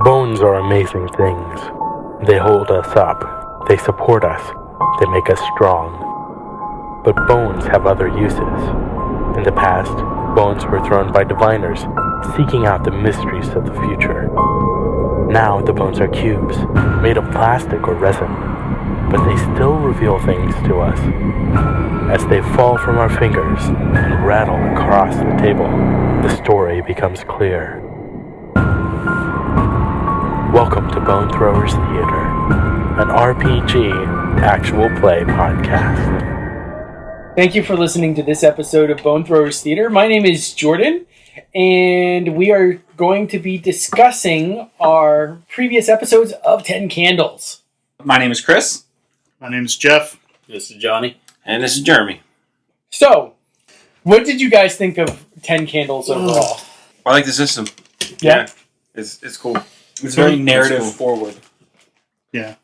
Bones are amazing things. They hold us up. They support us. They make us strong. But bones have other uses. In the past, bones were thrown by diviners, seeking out the mysteries of the future. Now the bones are cubes, made of plastic or resin, but they still reveal things to us. As they fall from our fingers and rattle across the table, the story becomes clear. Welcome to Bone Throwers Theater, an RPG actual play podcast. Thank you for listening to this episode of Bone Throwers Theater. My name is Jordan, and we are going to be discussing our previous episodes of 10 Candles. My name is Chris. My name is Jeff. This is Johnny. And this is Jeremy. So, what did you guys think of 10 Candles overall? I like the system. Yeah. It's cool. It's very narrative cool. forward. Yeah.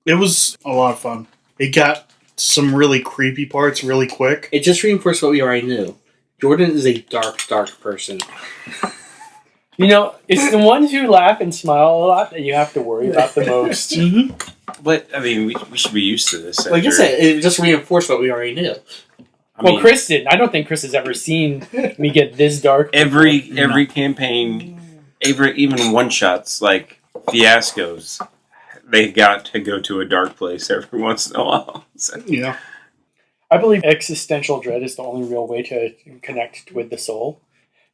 It was a lot of fun. It got some really creepy parts really quick. It just reinforced what we already knew. Jordan is a dark person. You know, it's the ones who laugh and smile a lot that you have to worry about the most. But, I mean, we should be used to this. Like I said, it just reinforced what we already knew. I mean, Chris didn't. I don't think Chris has ever seen me get this dark. Every campaign, even one-shots, like fiascos, they got to go to a dark place every once in a while. So. Yeah. I believe existential dread is the only real way to connect with the soul.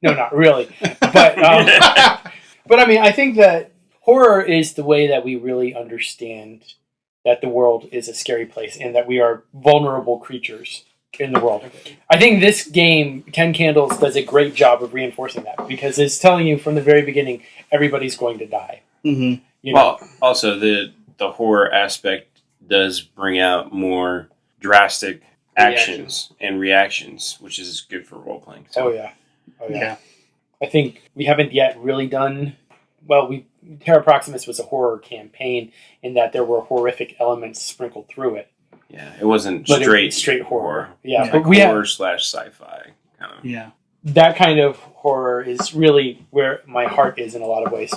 No, not really. But I mean, I think that horror is the way that we really understand that the world is a scary place and that we are vulnerable creatures in the world. I think this game, 10 Candles, does a great job of reinforcing that because it's telling you from the very beginning everybody's going to die. Mm-hmm. You know? Well, also, the horror aspect does bring out more drastic actions and reactions, which is good for role-playing. So. Oh, yeah. I think we haven't yet really done... Well, Terra Proximus was a horror campaign in that there were horrific elements sprinkled through it. Yeah, it wasn't straight horror. Yeah, like but horror / sci-fi. Kind of. Yeah. That kind of horror is really where my heart is in a lot of ways.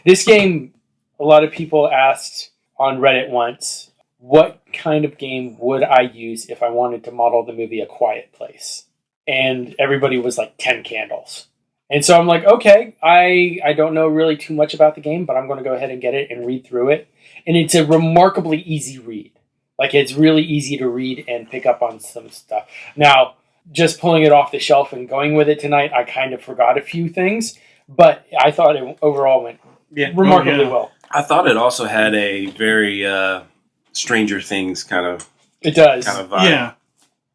This game, a lot of people asked on Reddit once, what kind of game would I use if I wanted to model the movie A Quiet Place? And everybody was like 10 Candles. And so I'm like, okay, I don't know really too much about the game, but I'm going to go ahead and get it and read through it. And it's a remarkably easy read. Like, it's really easy to read and pick up on some stuff. Now, just pulling it off the shelf and going with it tonight, I kind of forgot a few things, but I thought it overall went remarkably well. I thought it also had a very Stranger Things kind of vibe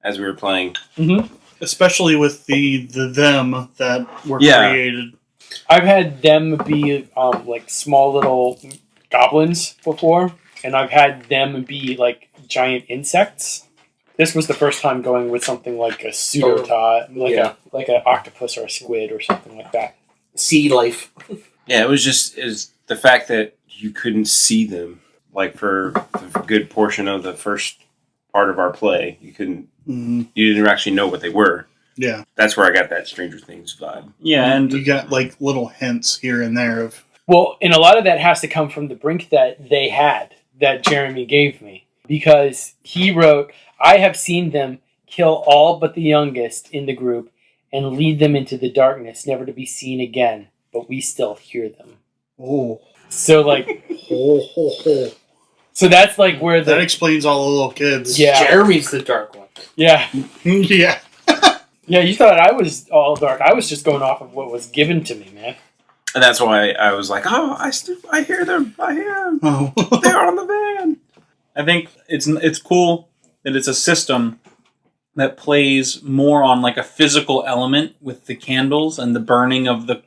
as we were playing. Mm-hmm. Especially with the them that were created. I've had them be like small little goblins before, and I've had them be like giant insects. This was the first time going with something like a pseudotod, like an octopus or a squid or something like that. Sea life. Yeah, it was the fact that you couldn't see them. Like for a good portion of the first part of our play, you couldn't. Mm-hmm. You didn't actually know what they were. Yeah. That's where I got that Stranger Things vibe. Yeah, and you got like little hints here and there of... Well, and a lot of that has to come from the brink that they had, that Jeremy gave me. Because he wrote, I have seen them kill all but the youngest in the group and lead them into the darkness, never to be seen again. But we still hear them. Oh. So like... So that's like where that explains all the little kids. Yeah. Jeremy's the dark one. Yeah. Yeah. Yeah, you thought I was all dark. I was just going off of what was given to me, man. And that's why I was like, I hear them. I hear them. Oh. They're on the van. I think it's cool that it's a system that plays more on like a physical element with the candles and the burning of the...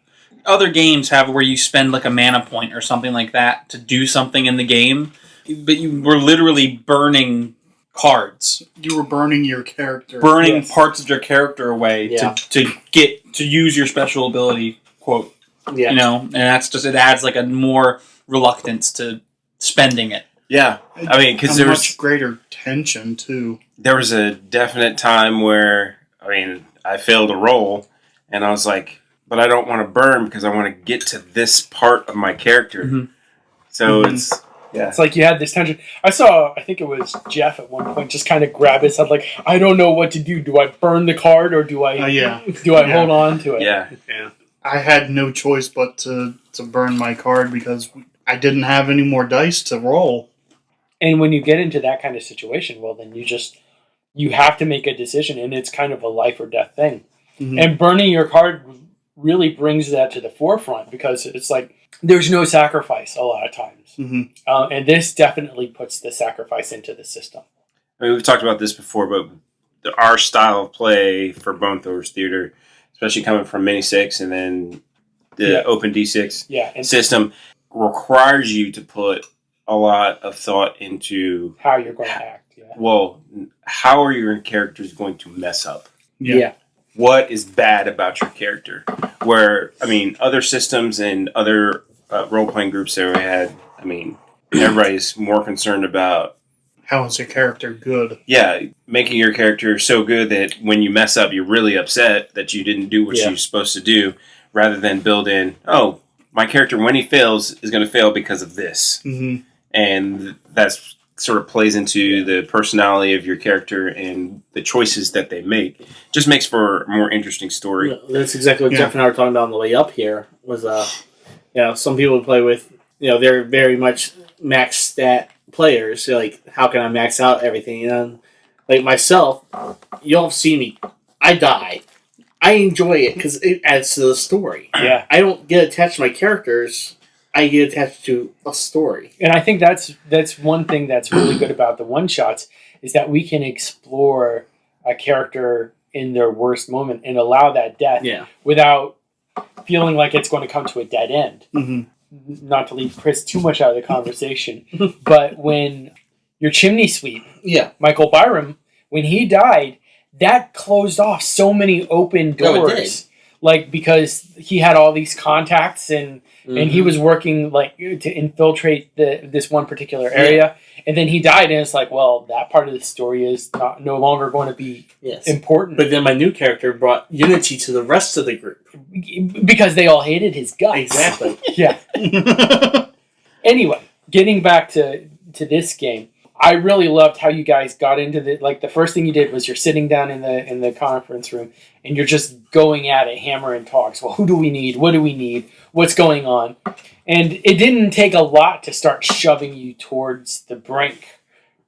Other games have where you spend like a mana point or something like that to do something in the game. But you were literally burning cards. You were burning your character. Burning parts of your character away to use your special ability, quote. Yeah. You know, and that's just, it adds like a more reluctance to spending it. Yeah. I mean, because there was much greater tension, too. There was a definite time where, I mean, I failed a roll, and I was like, but I don't want to burn because I want to get to this part of my character. Mm-hmm. So it's It's like you had this tension. I think it was Jeff at one point just kind of grab his head like, I don't know what to do. Do I burn the card or do I hold on to it? Yeah. I had no choice but to burn my card because I didn't have any more dice to roll. And when you get into that kind of situation, well, then you have to make a decision, and it's kind of a life or death thing. Mm-hmm. And burning your card really brings that to the forefront because it's like there's no sacrifice a lot of times. Mm-hmm. And this definitely puts the sacrifice into the system. I mean, we've talked about this before, but our style of play for Bone Throwers Theater, especially coming from Mini 6 and then the Open D6 and system, requires you to put a lot of thought into how you're going to act. Yeah. Well, how are your characters going to mess up? Yeah. What is bad about your character? Where, I mean, other systems and other role-playing groups that we had, I mean, everybody's more concerned about how is your character good? Yeah, making your character so good that when you mess up, you're really upset that you didn't do what you're supposed to do, rather than build in, oh, my character, when he fails, is going to fail because of this. Mm-hmm. And that's sort of plays into the personality of your character and the choices that they make. Just makes for a more interesting story. That's exactly what Jeff and I were talking about on the way up here. Was some people play with, they're very much max stat players. So like, how can I max out everything? Like myself, you'll see me. I die. I enjoy it because it adds to the story. Yeah, I don't get attached to my characters. I get attached to a story. And I think that's one thing that's really good about the one-shots is that we can explore a character in their worst moment and allow that death without feeling like it's going to come to a dead end. Mm-hmm. Not to leave Chris too much out of the conversation, but when your chimney sweep, Michael Byram, when he died, that closed off so many open doors. Like, because he had all these contacts and he was working like to infiltrate this one particular area, and then he died, and it's like, well, that part of the story is no longer going to be important. But then my new character brought unity to the rest of the group because they all hated his guts. Exactly. Yeah. Anyway, getting back to this game, I really loved how you guys got into the first thing you did was you're sitting down in the conference room and you're just going at it, hammer and tongs. Well, who do we need? What do we need? What's going on? And it didn't take a lot to start shoving you towards the brink.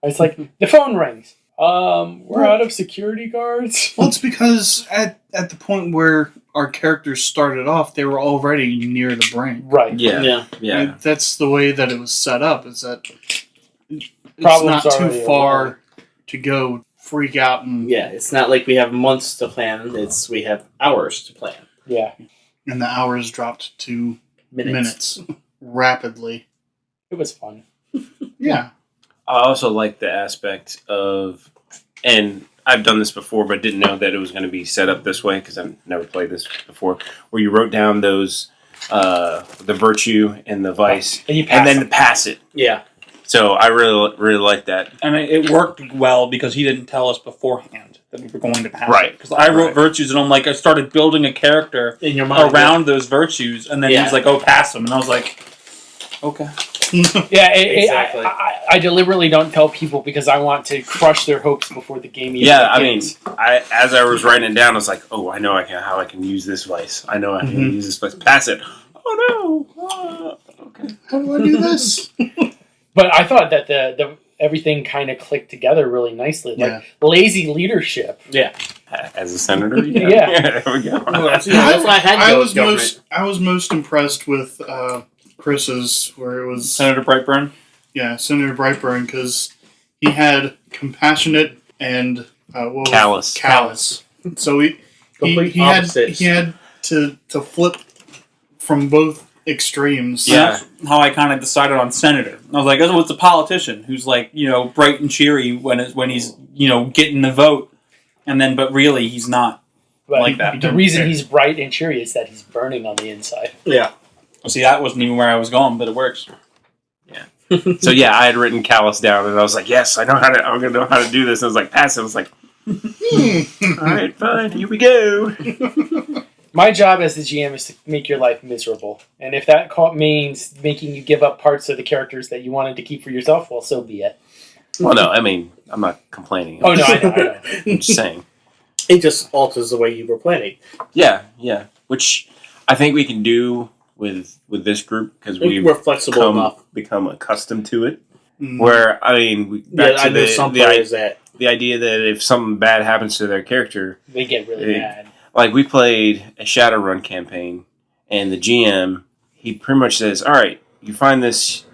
It's like, the phone rings. We're out of security guards. Well, it's because at the point where our characters started off, they were already near the brink. Right. Yeah. I mean, that's the way that it was set up, is that it's Problems not too already far to go freak out and it's not like we have months to plan. We have hours to plan. Yeah. And the hours dropped to minutes rapidly. It was fun. Yeah. I also like the aspect of, and I've done this before, but didn't know that it was going to be set up this way because I've never played this before, where you wrote down those, the virtue and the vice, and then pass it. Yeah. So I really like that. And it worked well because he didn't tell us beforehand that we were going to pass it. Because I wrote virtues, and I started building a character in your mind around those virtues, and then he was like, "Oh, pass them," and I was like, "Okay." Exactly. I deliberately don't tell people because I want to crush their hopes before the game even begins. As I was writing it down, I was like, "Oh, I know how I can use this vice. I know I can use this vice. Pass it. Oh no. Okay. How do I do this?" But I thought that the everything kind of clicked together really nicely. Like lazy leadership. Yeah. As a senator, yeah. There we go. That's why I had I was most impressed with Chris's, where it was Senator Brightburn. Yeah, Senator Brightburn, because he had compassionate and callous. So he had to flip from both extremes. Yeah, that's how I kind of decided on senator. I was like, oh, it's a politician who's like, bright and cheery when he's getting the vote, but really he's not like that. The reason he's bright and cheery is that he's burning on the inside. Yeah. See, that wasn't even where I was going, but it works. Yeah. So I had written callous down, and I was like, yes, I'm gonna know how to do this. And I was like, pass it. I was like, all right, fine, here we go. My job as the GM is to make your life miserable. And if that means making you give up parts of the characters that you wanted to keep for yourself, well, so be it. Well, no, I mean, I'm not complaining. Oh, no, I know. I'm just saying. It just alters the way you were planning. Yeah. Which I think we can do with this group because We're flexible enough. Become accustomed to it. Mm. Where, I mean, I know some players that... The idea that if something bad happens to their character... They get really mad. Like, we played a Shadowrun campaign, and the GM, he pretty much says, all right, you find this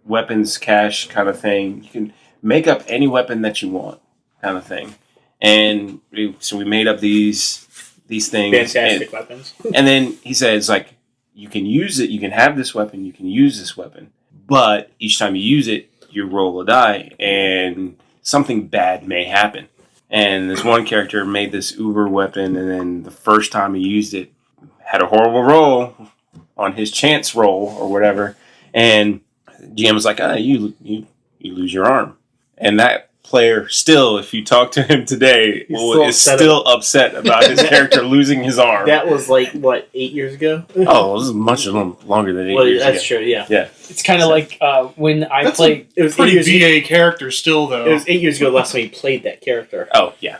weapons cache kind of thing. You can make up any weapon that you want kind of thing. And so we made up these things. Fantastic weapons. And then he says, like, you can use it, you can have this weapon, you can use this weapon. But each time you use it, you roll a die, and something bad may happen. And this one character made this uber weapon, and then the first time he used it, had a horrible roll on his chance roll or whatever, and GM was like, you lose your arm. And that player still, if you talk to him today, is still upset about his character losing his arm. That was like, what, 8 years ago? Oh, this is much longer than 8 years that's ago. true, yeah. It's kind of like when I played... It was pretty BA character still, though. It was 8 years ago last time he played that character. Oh, yeah.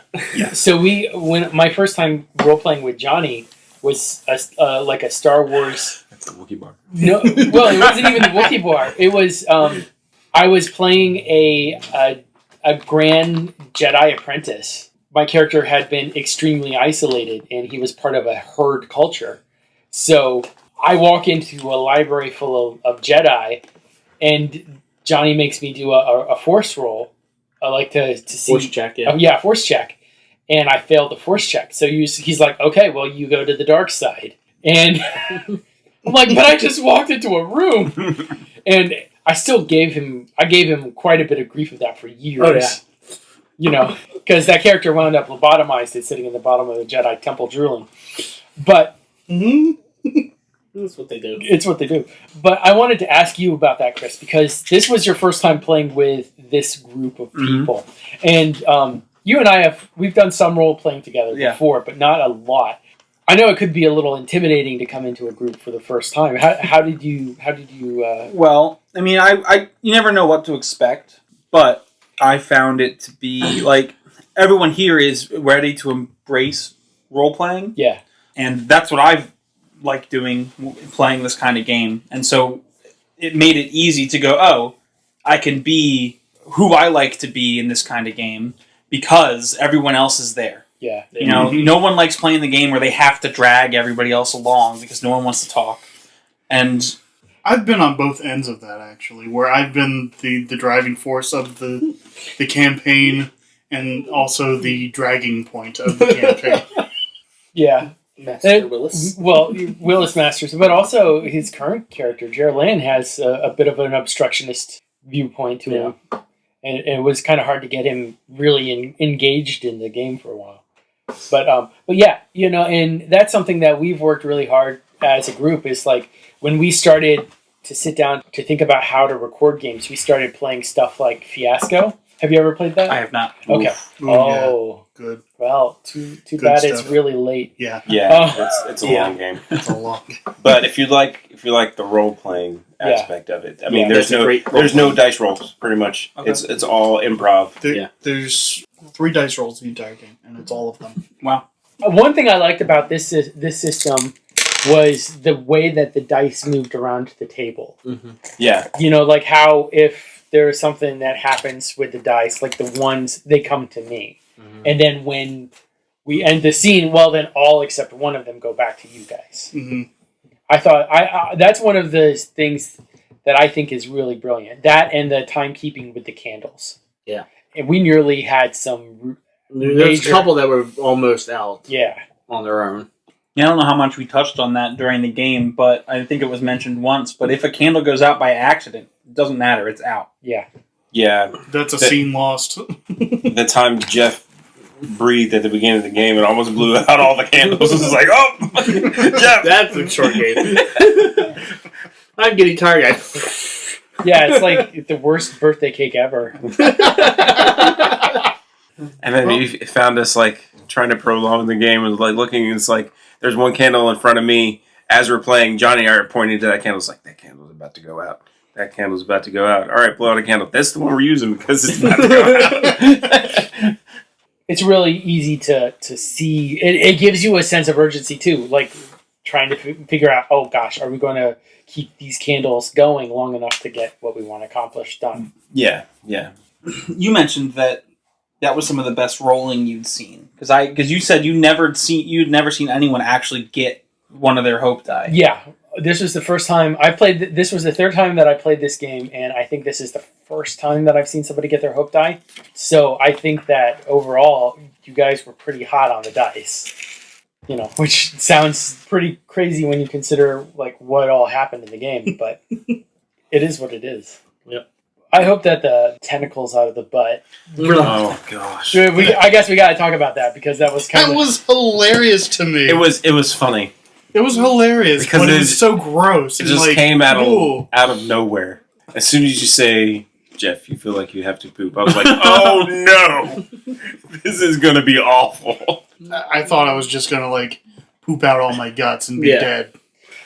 So when my first time role-playing with Johnny was like a Star Wars... That's the Wookiee bar. No, well, it wasn't even the Wookiee bar. It was... I was playing a Grand Jedi apprentice. My character had been extremely isolated, and he was part of a herd culture. So I walk into a library full of Jedi, and Johnny makes me do a force roll. I like to see... Force check, force check. And I failed the force check. So he's like, okay, well, you go to the dark side. And I'm like, but I just walked into a room. And I still gave him quite a bit of grief of that for years. Oh, yeah. You know, because that character wound up lobotomized and sitting in the bottom of the Jedi Temple drooling. But that's what they do. It's what they do. But I wanted to ask you about that, Chris, because this was your first time playing with this group of people. And you and I we've done some role playing together before, but not a lot. I know it could be a little intimidating to come into a group for the first time. How did you? Well, I mean, you never know what to expect, but I found it to be like everyone here is ready to embrace role playing. Yeah, and that's what I've liked doing, playing this kind of game, and so it made it easy to go, oh, I can be who I like to be in this kind of game because everyone else is there. Yeah. You know, no one likes playing the game where they have to drag everybody else along because no one wants to talk. And I've been on both ends of that, actually, where I've been the driving force of the campaign and also the dragging point of the campaign. Yeah. Master Willis. Well, Willis Masters, but also his current character, Jared Land, has a bit of an obstructionist viewpoint to him. And it was kind of hard to get him really engaged in the game for a while. But yeah, you know, and that's something that we've worked really hard as a group is like when we started to sit down to think about how to record games, we started playing stuff like Fiasco. Have you ever played that? I have not. Okay. Ooh, oh, yeah. Good. Well, too Good bad stuff. it's really late. Yeah. It's a long game. It's a long game. But if you like the role playing aspect of it, I mean, Yeah, there's no dice rolls. Pretty much, Okay. it's all improv. There's 3 dice rolls the entire game, and it's all of them. Wow. One thing I liked about this system was the way that the dice moved around the table. Mm-hmm. Yeah, You know, like how if there is something that happens with the dice, like the ones, they come to me. Mm-hmm. And then when we end the scene, well, then all except one of them go back to you guys. Mm-hmm. I thought that's one of the things that I think is really brilliant. That and the timekeeping with the candles. Yeah. And we nearly had some There's a couple that were almost out on their own. Yeah, I don't know how much we touched on that during the game, but I think it was mentioned once. But if a candle goes out by accident, it doesn't matter. It's out. Yeah. That's a scene lost. The time Jeff breathed at the beginning of the game and almost blew out all the candles. It was like, oh, Jeff. That's a short game. I'm getting tired, guys. Yeah, it's like the worst birthday cake ever. And then he found us like trying to prolong the game and like looking. And it's like There's one candle in front of me. As we're playing, Johnny and I are pointing to that candle. It's like, that candle's about to go out. That candle's about to go out. All right, blow out a candle. That's the one we're using because it's about to go out. It's really easy to see. It gives you a sense of urgency, too. Like, trying to figure out, oh, gosh, are we going to keep these candles going long enough to get what we want to accomplish done? Yeah. You mentioned that was some of the best rolling you'd seen. Because you said you'd never seen anyone actually get one of their hope die. Yeah. This was the first time I played. This was the third time that I played this game, and I think this is the first time that I've seen somebody get their hope die. So I think that overall, you guys were pretty hot on the dice. Which sounds pretty crazy when you consider like what all happened in the game, but it is what it is. Yep. I hope that the tentacles out of the butt. Oh gosh. I guess we got to talk about that because that was That was hilarious to me. It was funny. It was hilarious, Because but it was so gross. It and just like, came out ooh. of nowhere. As soon as you say, Jeff, you feel like you have to poop, I was like, oh no, this is gonna be awful. I thought I was just gonna like poop out all my guts and be dead.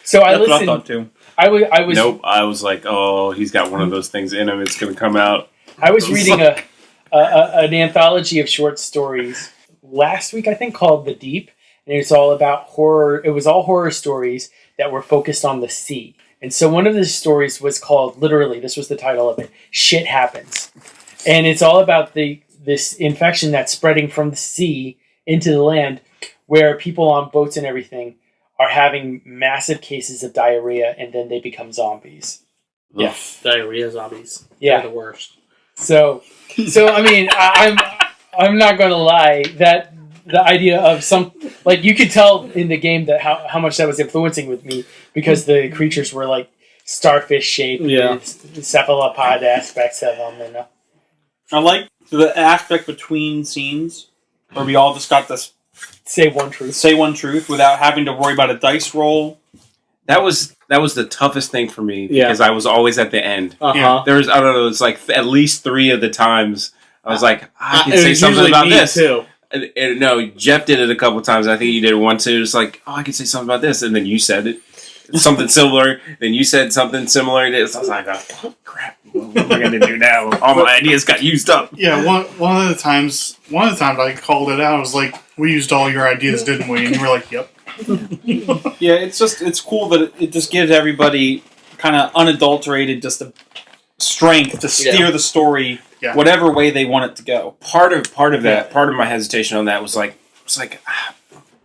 So I That's listened. what I thought too. I was. Nope. I was like, oh, he's got one of those things in him. It's gonna come out. I was reading an anthology of short stories last week, I think, called The Deep, and it's all about horror. It was all horror stories that were focused on the sea. And so one of the stories was called, literally, this was the title of it, Shit Happens. And it's all about this infection that's spreading from the sea into the land, where people on boats and everything are having massive cases of diarrhea, and then they become zombies. Yeah, diarrhea zombies. Yeah. They're the worst. So I mean, I'm not going to lie that the idea of some, like, you could tell in the game that how much that was influencing with me, because the creatures were like starfish shaped with cephalopod aspects of them, and I like the aspect between scenes where we all just got to say one truth without having to worry about a dice roll. That was the toughest thing for me because I was always at the end. Uh-huh. There was, I don't know, it's like at least 3 of the times I was like, I can it say was something usually about me this. too. And no, Jeff did it a couple times. I think you did it once too. It's like, oh, I can say something about this, and then you said it, something similar. Then you said something similar to this. I was like, oh, crap, what am I going to do now? All my ideas got used up. Yeah, one of the times I called it out. I was like, "We used all your ideas, didn't we?" And you were like, "Yep." Yeah, it's cool that it just gives everybody kind of unadulterated just a strength to steer the story whatever way they want it to go. Part of my hesitation on that was like,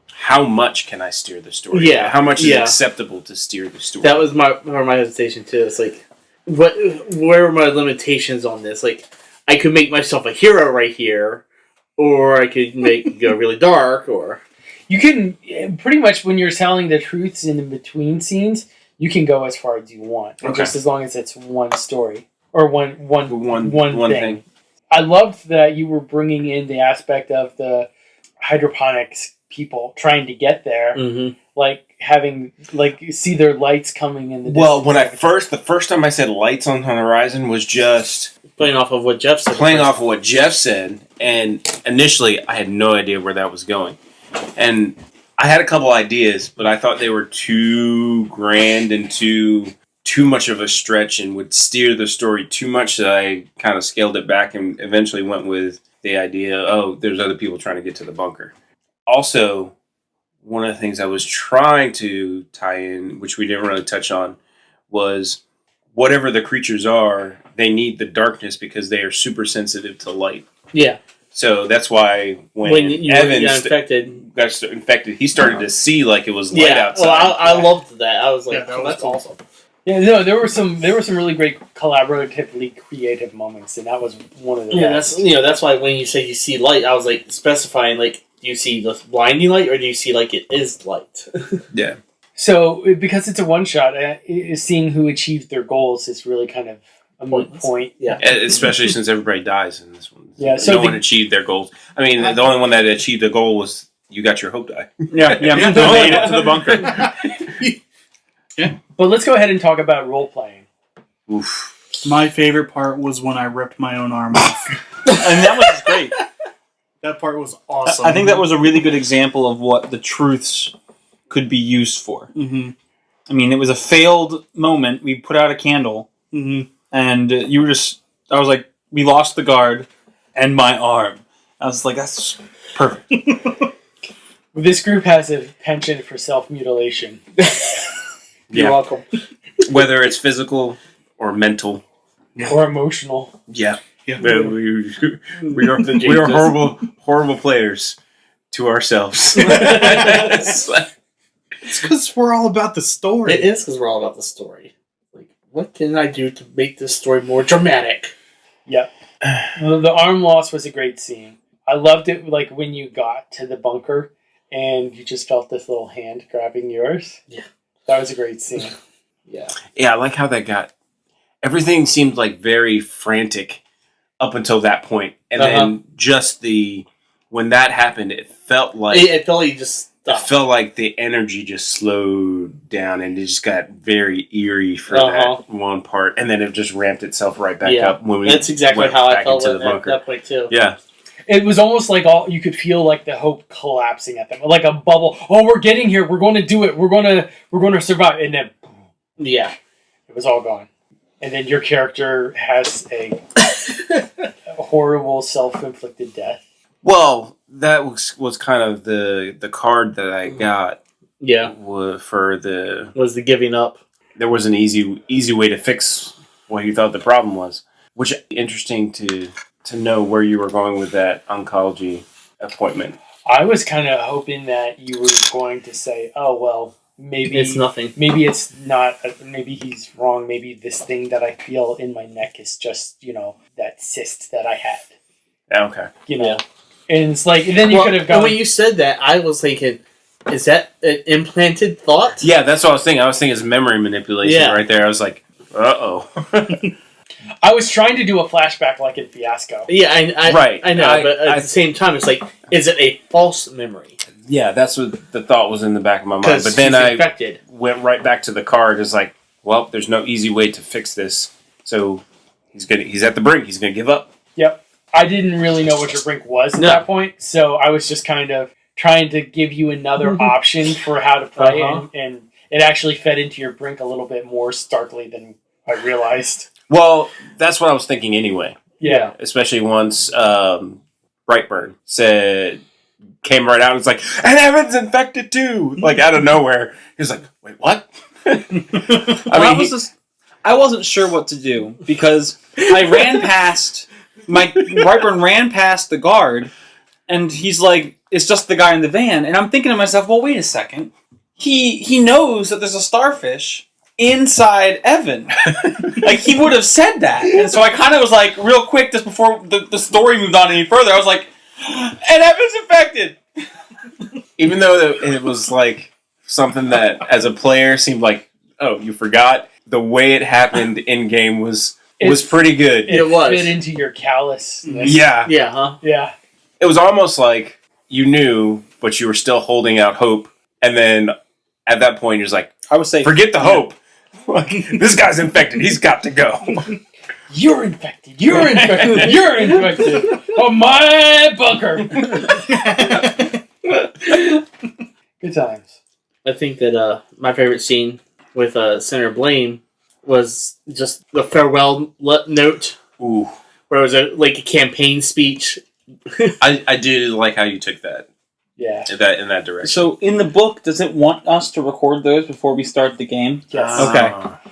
how much can I steer the story? Yeah. How much is acceptable to steer the story? That was my hesitation too. It's like, where are my limitations on this? Like, I could make myself a hero right here, or I could go really dark, or you can pretty much, when you're telling the truths in between scenes, you can go as far as you want, just as long as it's one story or one thing. I loved that you were bringing in the aspect of the hydroponics people trying to get there, like having see their lights coming in the distance. Well, when the first time I said lights on the horizon was just playing off of what Jeff said. And initially I had no idea where that was going, and I had a couple ideas, but I thought they were too grand and too much of a stretch and would steer the story too much, that I kind of scaled it back and eventually went with the idea, there's other people trying to get to the bunker. Also, one of the things I was trying to tie in, which we didn't really touch on, was whatever the creatures are, they need the darkness because they are super sensitive to light. Yeah. So that's why when Evan got infected, he started to see like it was light outside. Well, I loved that. I was like, that's awesome. Yeah, no, there were some really great collaboratively creative moments, and that was one of the best. That's why when you say you see light, I was like specifying, like, do you see the blinding light or do you see like it is light? Yeah. So because it's a one shot, seeing who achieved their goals is really kind of a moot point. Yeah, especially since everybody dies in this one. Yeah, so no one achieved their goals. I mean, the only one that achieved the goal was you got your hope die. Yeah, made it to the bunker. Yeah. But let's go ahead and talk about role playing. Oof. My favorite part was when I ripped my own arm off. And that was great. That part was awesome. I think that was a really good example of what the truths could be used for. Mm-hmm. I mean, it was a failed moment. We put out a candle, and you were just... I was like, we lost the guard and my arm. I was like, that's perfect. This group has a penchant for self-mutilation. You're welcome. Whether it's physical or mental. Or emotional. Yeah. Yeah. We are horrible players to ourselves. It's because we're all about the story. It is because we're all about the story. Like, what can I do to make this story more dramatic? Yep. The arm loss was a great scene. I loved it, like, when you got to the bunker and you just felt this little hand grabbing yours. Yeah. That was a great scene. Yeah. Yeah, I like how that got... Everything seemed like very frantic up until that point. And then just when that happened, it felt like... It felt like you just stopped. It felt like the energy just slowed down and it just got very eerie for that one part. And then it just ramped itself right back up when we That's exactly went how I back felt into the at bunker. that point, too. Yeah. It was almost like you could feel like the hope collapsing at them. Like a bubble. Oh, we're getting here. We're going to do it. We're going to survive. And then... Yeah. It was all gone. And then your character has a horrible self-inflicted death. Well, that was kind of the card that I got. Yeah. For the... Was the giving up. There was an easy way to fix what you thought the problem was. Which interesting to know where you were going with that oncology appointment. I was kind of hoping that you were going to say, oh, well, maybe... It's nothing. Maybe it's not... Maybe he's wrong. Maybe this thing that I feel in my neck is just, that cyst that I had. Okay. Yeah. And it's like... And then you could have gone... And when you said that, I was thinking, is that an implanted thought? Yeah, that's what I was thinking. I was thinking it's memory manipulation right there. I was like, uh-oh. I was trying to do a flashback like in Fiasco. Yeah, I know, but at the same time, it's like, is it a false memory? Yeah, that's what the thought was in the back of my mind. But then I went right back to the card. It's like, well, there's no easy way to fix this. So he's at the brink. He's going to give up. Yep. I didn't really know what your brink was at that point, so I was just kind of trying to give you another option for how to play, and it actually fed into your brink a little bit more starkly than I realized. Well, that's what I was thinking anyway. Yeah. Especially once Brightburn came right out and was like, and Evan's infected too! Like, out of nowhere. He was like, wait, what? I wasn't sure what to do, because I ran past... Brightburn ran past the guard, and he's like, it's just the guy in the van. And I'm thinking to myself, well, wait a second. He knows that there's a starfish inside Evan. Like, he would have said that. And so I kind of was like, real quick, just before the story moved on any further, I was like, and Evan's infected! Even though it was like something that, as a player, seemed like, oh, you forgot, the way it happened in-game was pretty good. It fit into your callousness. Yeah. Yeah, Yeah. It was almost like you knew, but you were still holding out hope. And then at that point, you're just like, I would say, forget the hope. Like, this guy's infected. He's got to go. You're infected. You're infected. You're infected. Oh, my bunker. Good times. I think that my favorite scene with Senator Blaine was just the farewell note. Ooh. Where it was a campaign speech. I did like how you took that. Yeah. In that direction. So, in the book, does it want us to record those before we start the game? Yes.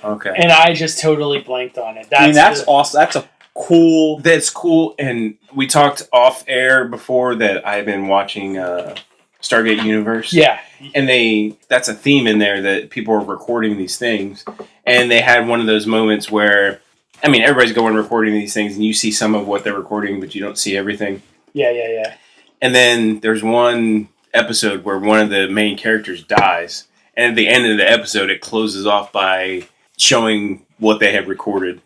Okay. And I just totally blanked on it. That's awesome. That's a cool... That's cool. And we talked off air before that I've been watching Stargate Universe. Yeah. And that's a theme in there that people are recording these things. And they had one of those moments where, I mean, everybody's going recording these things and you see some of what they're recording, but you don't see everything. Yeah. And then there's one episode where one of the main characters dies. And at the end of the episode, it closes off by showing what they had recorded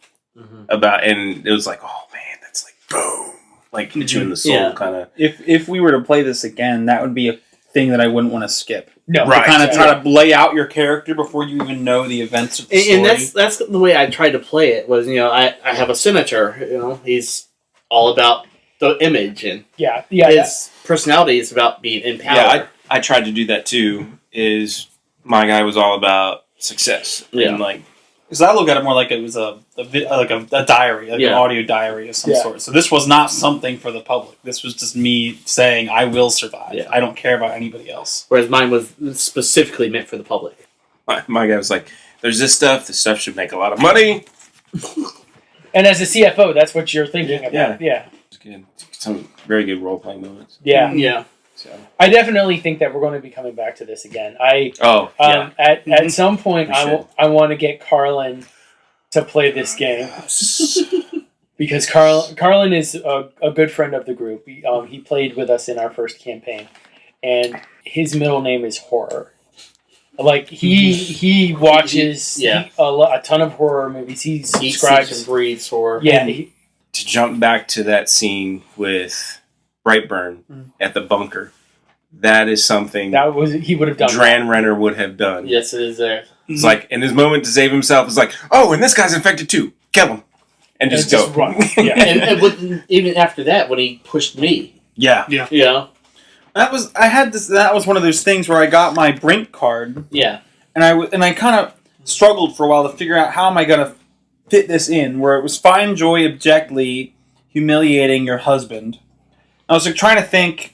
about. And it was like, oh, man, that's like, boom. Like, hit you in the soul, kind of. If we were to play this again, that would be a thing that I wouldn't want to skip. No. Right. To kind of try to lay out your character before you even know the events of the story. And that's the way I tried to play it, was, I have a senator, he's all about the image, and his personality is about being in power. Yeah, I tried to do that too. is my guy was all about success. Yeah. And like, Because I look at it more like it was a diary, like an audio diary of some sort. So this was not something for the public. This was just me saying, I will survive. Yeah. I don't care about anybody else. Whereas mine was specifically meant for the public. my guy was like, there's this stuff should make a lot of money. And as a CFO, that's what you're thinking about. Yeah. It's good. Some very good role-playing moments. Yeah. Yeah. So. I definitely think that we're going to be coming back to this again. At some point, I want to get Carlin to play this game because Carlin is a good friend of the group. He played with us in our first campaign, and his middle name is Horror. Like he watches a ton of horror movies. He subscribes and breathes horror. Yeah. To jump back to that scene with Brightburn at the bunker, that is something he would have done. Dran Renner would have done. Yes, it is there. It's like in his moment to save himself. It's like, oh, and this guy's infected too. Kill him, and just go. Run. Yeah. and even after that, when he pushed me, Yeah. That was one of those things where I got my Brink card. Yeah. And I kind of struggled for a while to figure out how am I going to fit this in, where it was find joy abjectly humiliating your husband. I was like trying to think,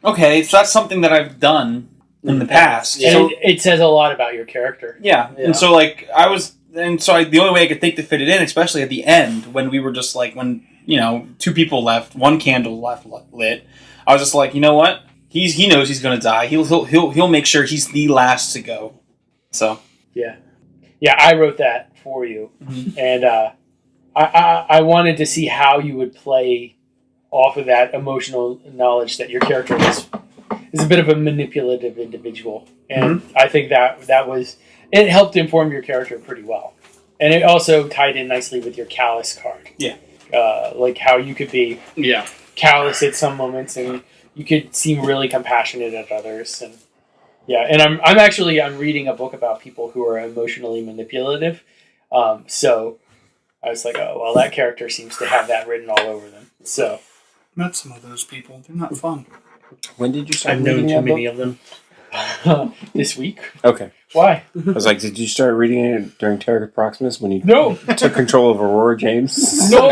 okay, so that's something that I've done in the past. And So it says a lot about your character. yeah. And so like the only way I could think to fit it in, especially at the end when we were just like when two people left, one candle left lit. I was just like, you know what? He knows he's going to die. He'll make sure he's the last to go. So yeah, I wrote that for you, and I wanted to see how you would play off of that emotional knowledge that your character is a bit of a manipulative individual, and I think that it helped inform your character pretty well, and it also tied in nicely with your callous card. Yeah, like how you could be callous at some moments, and you could seem really compassionate at others, and I'm reading a book about people who are emotionally manipulative. So I was like, oh well, that character seems to have that written all over them. So Met some of those people. They're not fun. When did you start I've known reading too that many book? of them. This week. Okay. Why? I was like, did you start reading it during Terra Proximus when you No. took control of Aurora James? No.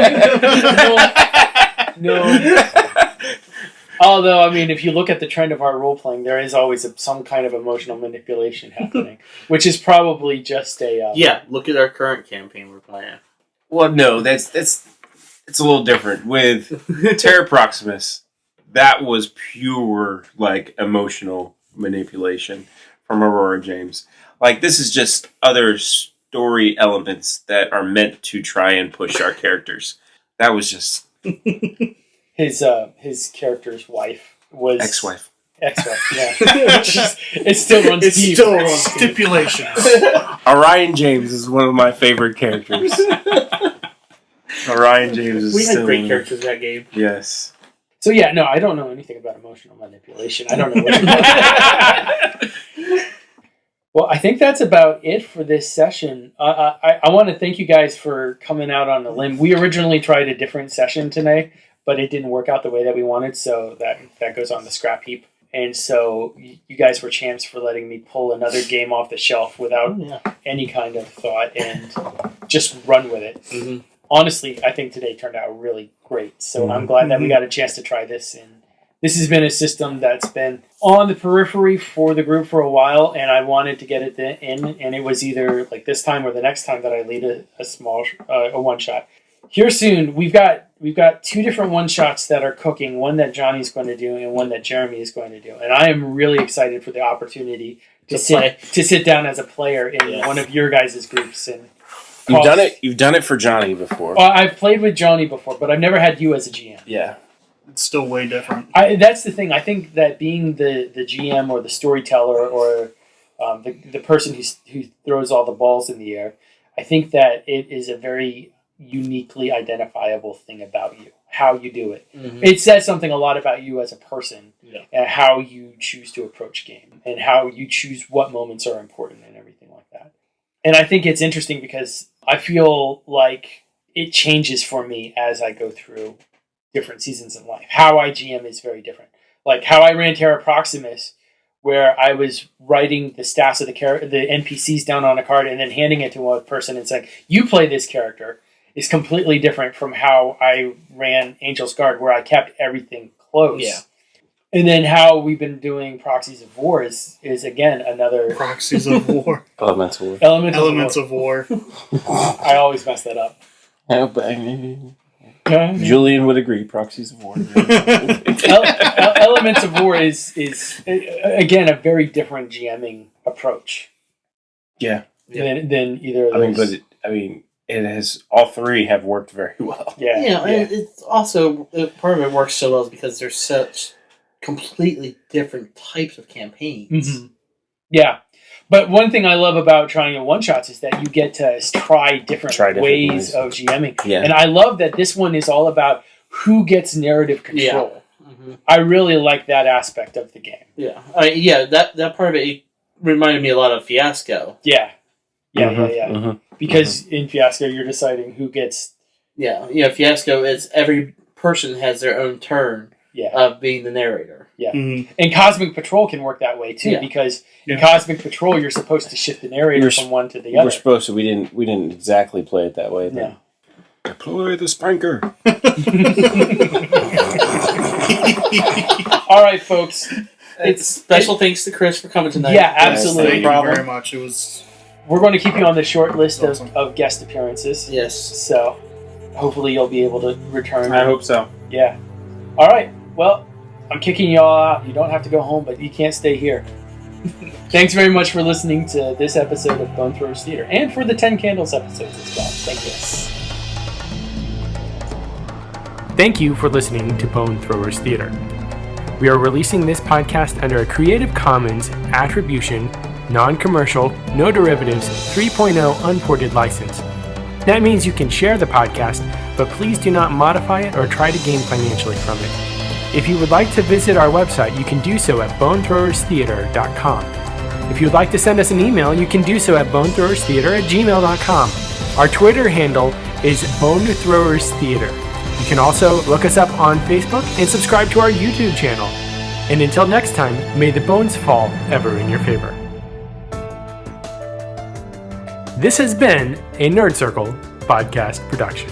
Although, I mean, if you look at the trend of our role-playing, there is always some kind of emotional manipulation happening, which is probably just a... look at our current campaign we're playing. Well, no, it's a little different. With Terra Proximus, that was pure, like, emotional manipulation from Aurora James. Like, this is just other story elements that are meant to try and push our characters. That was just... His character's wife was... Ex-wife, yeah. It still runs deep. Still on stipulations. Orion James is one of my favorite characters. Orion James is We had still great characters in that game. Yes. So yeah, no, I don't know anything about emotional manipulation. I don't know what Well, I think that's about it for this session. I want to thank you guys for coming out on the limb. We originally tried a different session today, but it didn't work out the way that we wanted, so that goes on the scrap heap. And so you guys were champs for letting me pull another game off the shelf without any kind of thought and just run with it. Mm-hmm. Honestly, I think today turned out really great. So I'm glad that we got a chance to try this. And this has been a system that's been on the periphery for the group for a while, and I wanted to get it in. And it was either like this time or the next time that I lead a small one shot. Here soon, we've got two different one shots that are cooking. One that Johnny's going to do, and one that Jeremy is going to do. And I am really excited for the opportunity to sit down as a player in one of your guys' groups and. You've done it for Johnny before. I've played with Johnny before, but I've never had you as a GM. Yeah. It's still way different. That's the thing. I think that being the GM or the storyteller or the person who throws all the balls in the air, I think that it is a very uniquely identifiable thing about you, how you do it. Mm-hmm. It says something a lot about you as a person and how you choose to approach game and how you choose what moments are important and everything like that. And I think it's interesting because I feel like it changes for me as I go through different seasons in life. How I GM is very different. Like how I ran Terra Proximus where I was writing the stats of the NPCs down on a card and then handing it to a person and saying, "You play this character," is completely different from how I ran Angel's Guard, where I kept everything close. Yeah. And then how we've been doing Proxies of War is again another Proxies of War. Elements of War. Elements of War. I always mess that up. Julian would agree. Proxies of War. Elements of War is again a very different GMing approach. Yeah. Than either of those. It has, all three have worked very well. Yeah. And it's also part of it works so well is because there's such completely different types of campaigns. Mm-hmm. Yeah. But one thing I love about trying one shots is that you get to try different ways of GMing. Yeah. And I love that this one is all about who gets narrative control. Yeah. Mm-hmm. I really like that aspect of the game. Yeah. That part of it reminded me a lot of Fiasco. Yeah. Yeah. Mm-hmm. Because in Fiasco, you're deciding who gets... Yeah. Fiasco is every person has their own turn of being the narrator. Yeah. Mm-hmm. And Cosmic Patrol can work that way, too, because in Cosmic Patrol, you're supposed to shift the narrator from one to the other. We're supposed to. We didn't exactly play it that way. No. Deploy the spanker. All right, folks. It's special thanks to Chris for coming tonight. Yeah, absolutely. Thank you very much. It was... We're going to keep you on the short list Awesome. of guest appearances. Yes. So hopefully you'll be able to return. I hope so. Yeah. All right. Well, I'm kicking you all out. You don't have to go home, but you can't stay here. Thanks very much for listening to this episode of Bone Throwers Theater and for the 10 Candles episodes as well. Thank you. Thank you for listening to Bone Throwers Theater. We are releasing this podcast under a Creative Commons Attribution, Non-Commercial, No Derivatives 3.0 Unported license. That means you can share the podcast, but please do not modify it or try to gain financially from it. If you would like to visit our website, you can do so at bonethrowerstheater.com. If you would like to send us an email, you can do so at bonethrowerstheater@gmail.com. Our Twitter handle is bonethrowerstheater. You can also look us up on Facebook and subscribe to our YouTube channel. And until next time, may the bones fall ever in your favor. This has been a Nerd Circle podcast production.